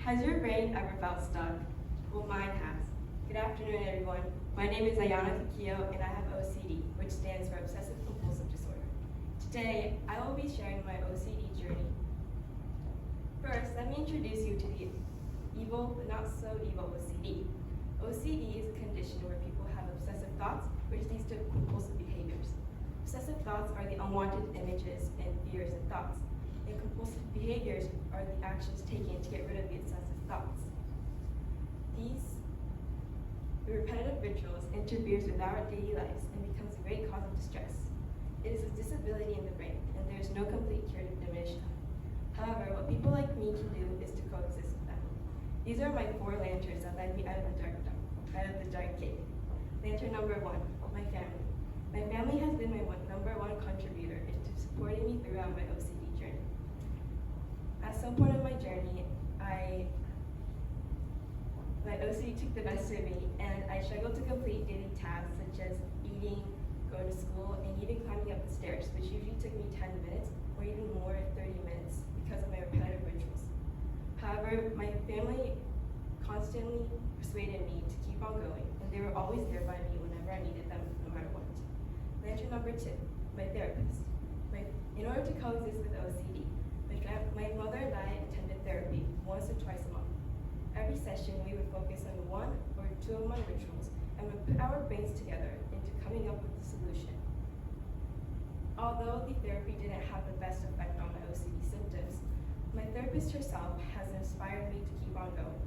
Has your brain ever felt stuck? Well, mine has. Good afternoon, everyone. My name is Ayana, Kakio, and I have OCD, which stands for Obsessive Compulsive Disorder. Today, I will be sharing my OCD journey. First, let me introduce you to the evil, but not so evil OCD. OCD is a condition where people have obsessive thoughts, which leads to compulsive behaviors. Obsessive thoughts are the unwanted images and fears and thoughts, and compulsive behaviors are the actions taken to get rid of the obsessive thoughts. These repetitive rituals interferes with our daily lives and becomes a great cause of distress. It is a disability in the brain, and there is no complete cure to diminish them. However, what people like me can do is to coexist with them. These are my 4 lanterns that led me out of the dark cave. Lantern number 1, my family. My family has been my number one contributor into supporting me throughout my OCD journey. At some point in my journey, my OCD took the best of me, and I struggled to complete daily tasks such as eating, going to school, and even climbing up the stairs, which usually took me 10 minutes or even more, 30 minutes, because of my repetitive rituals. However, my family constantly persuaded me to keep on going, and they were always there by me whenever I needed them, no matter what. Lantern number 2, my therapist. In order to coexist with OCD, my mother and I attended therapy once or twice a month. Every session, we would focus on 1 or 2 of my rituals and would put our brains together into coming up with a solution. Although the therapy didn't have the best effect on my OCD symptoms, my therapist herself has inspired me to keep on going.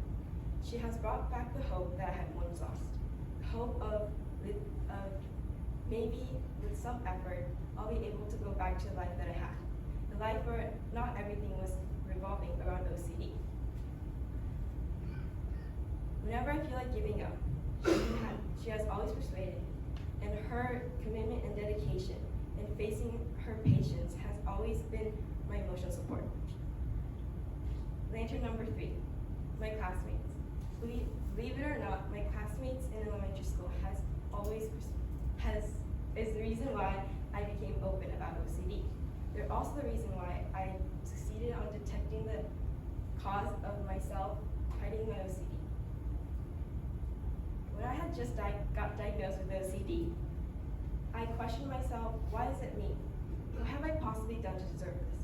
She has brought back the hope that I had once lost. The hope of maybe with some effort, I'll be able to go back to the life that I had. The life where not everything was revolving around OCD. Whenever I feel like giving up, she has always persuaded me, and her commitment and dedication in facing her patients has always been my emotional support. Lantern number 3, my classmates. Believe it or not, my classmates in elementary school is the reason why I became open about OCD. They're also the reason why I succeeded on detecting the cause of myself hiding my OCD. When I had just got diagnosed with OCD, I questioned myself, why is it me? What have I possibly done to deserve this?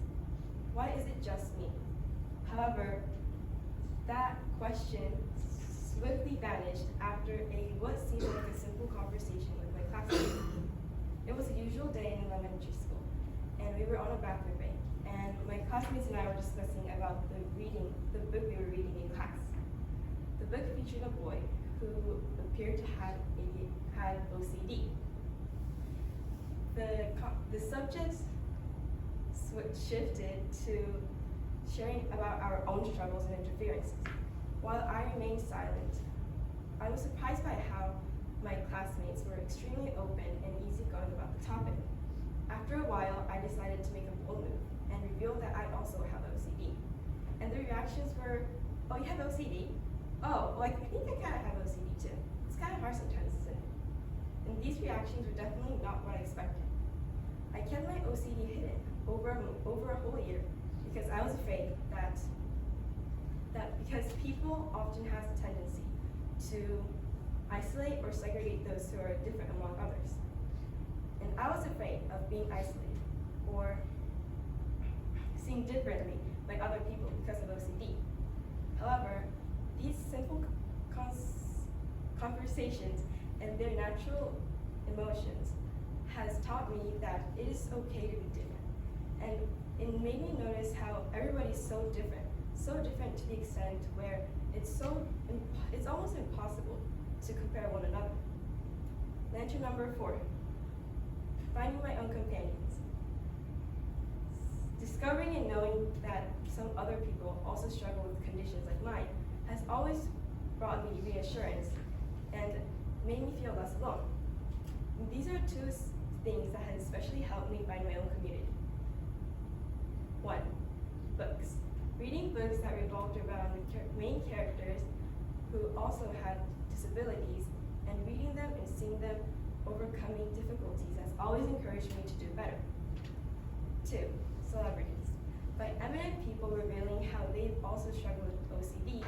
Why is it just me? However, that question swiftly vanished after what seemed like a simple conversation with my classmates. It was a usual day in elementary school, and we were on a bathroom break, and my classmates and I were discussing about the book we were reading in class. The book featured a boy who appeared to have OCD. The subject shifted to sharing about our own struggles and interferences. While I remained silent, I was surprised by how my classmates were extremely open and easygoing about the topic. After a while, I decided to make a bold move and reveal that I also have OCD. And the reactions were, oh, you have OCD? Oh, well, I think I kind of have OCD too. It's kind of hard sometimes, isn't it? And these reactions were definitely not what I expected. I kept my OCD hidden over a whole year because I was afraid that because people often have a tendency to isolate or segregate those who are different among others. And I was afraid of being isolated or seen differently by other people because of OCD. However, these simple conversations and their natural emotions has taught me that it is okay to be different. And it made me notice how everybody's so different to the extent where it's almost impossible to compare one another. Lantern number 4, finding my own companions. Discovering and knowing that some other people also struggle with conditions like mine has always brought me reassurance and made me feel less alone. And these are 2 things that have especially helped me find my own community. 1, books. Reading books that revolved around the main characters who also had disabilities, and reading them and seeing them overcoming difficulties has always encouraged me to do better. 2, celebrities. By eminent people revealing how they've also struggled with OCD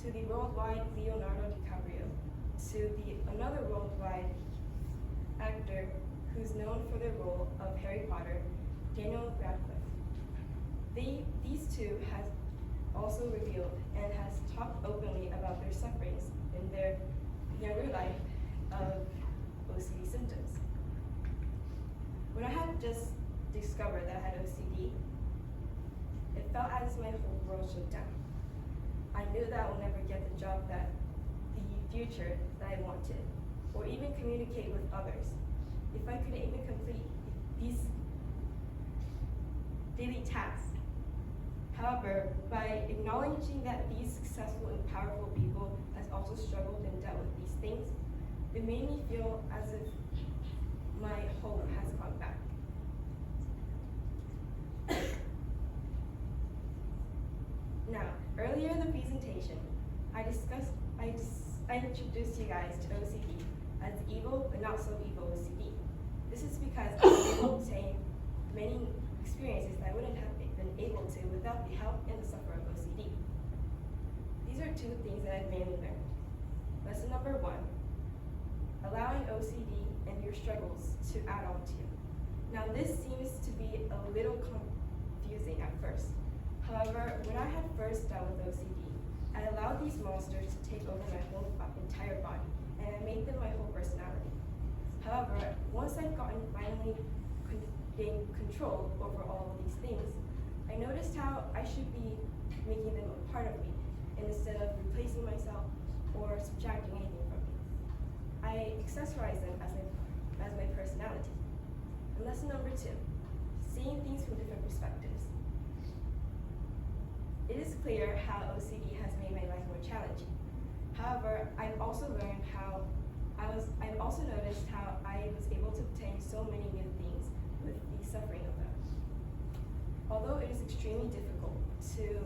to the worldwide Leonardo DiCaprio, to another worldwide actor who's known for their role of Harry Potter, Daniel Radcliffe. These two has also revealed and has talked openly about their sufferings in their younger life of OCD symptoms. When I had just discovered that I had OCD, it felt as if my whole world shut down. I knew that I would never get the job the future that I wanted, or even communicate with others. If I couldn't even complete these daily tasks. However, by acknowledging that these successful and powerful people has also struggled and dealt with these things, it made me feel as if my hope has gone back. Now, earlier in the presentation, I introduced you guys to OCD as evil but not so evil OCD. This is because I was able to obtain many experiences that I wouldn't have been able to without the help and the support of OCD. These are two things that I've mainly learned. Lesson number 1, allowing OCD and your struggles to add on to you. Now this seems to be a little confusing at first. However, when I had first dealt with OCD, I allowed these monsters to take over my whole entire body, and I made them my whole personality. However, once I've finally gained control over all of these things, I noticed how I should be making them a part of me, and instead of replacing myself or subtracting anything from me. I accessorize them as my personality. And lesson number 2, seeing things from different perspectives. It is clear how OCD has made my life more challenging. However, I've also noticed how I was able to obtain so many new things with the suffering of them. Although it is extremely difficult to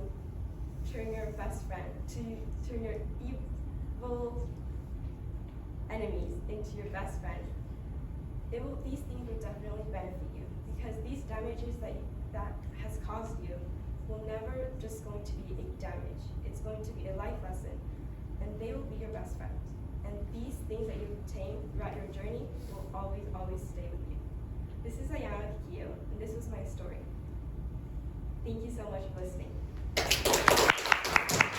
turn your best friend, to turn your evil enemies into your best friend, these things will definitely benefit you, because these damages that has caused you will never just going to be a damage. It's going to be a life lesson, and they will be your best friends. And these things that you obtain throughout your journey will always, always stay with you. This is Ayana, Kakio, and this was my story. Thank you so much for listening.